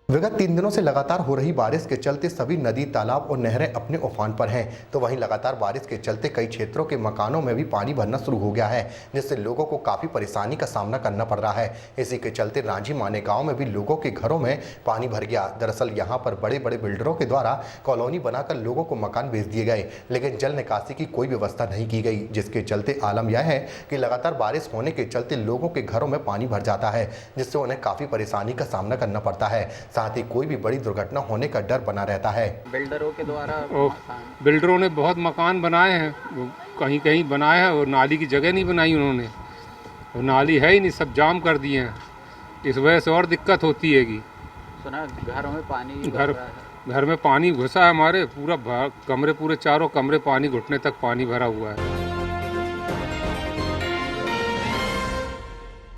विगत 3 दिनों से लगातार हो रही बारिश के चलते सभी नदी, तालाब और नहरें अपने उफान पर हैं। तो वहीं लगातार बारिश के चलते कई क्षेत्रों के मकानों में भी पानी भरना शुरू हो गया है, जिससे लोगों को काफी परेशानी का सामना करना पड़ रहा है। इसी के चलते रांझी माने गांव में भी लोगों के घरों में पानी भर गया। दरअसल यहां पर बड़े बड़े बिल्डरों के द्वारा कॉलोनी बनाकर लोगों को मकान भेज दिए गए, लेकिन जल निकासी की कोई व्यवस्था नहीं की गई, जिसके चलते आलम यह है कि लगातार बारिश होने के चलते लोगों के घरों में पानी भर जाता है, जिससे उन्हें काफी परेशानी का सामना करना पड़ता है। साथ ही कोई भी बड़ी दुर्घटना होने का डर बना रहता है। बिल्डरों के द्वारा बिल्डरों ने बहुत मकान बनाए हैं, कहीं कहीं बनाए हैं और नाली की जगह नहीं बनाई उन्होंने, और नाली है ही नहीं, सब जाम कर दिए हैं। इस वजह से और दिक्कत होती है कि सुना घरों में पानी घर में पानी घुसा है, हमारे पूरा कमरे, पूरे चारों कमरे पानी घुटने तक पानी भरा हुआ है।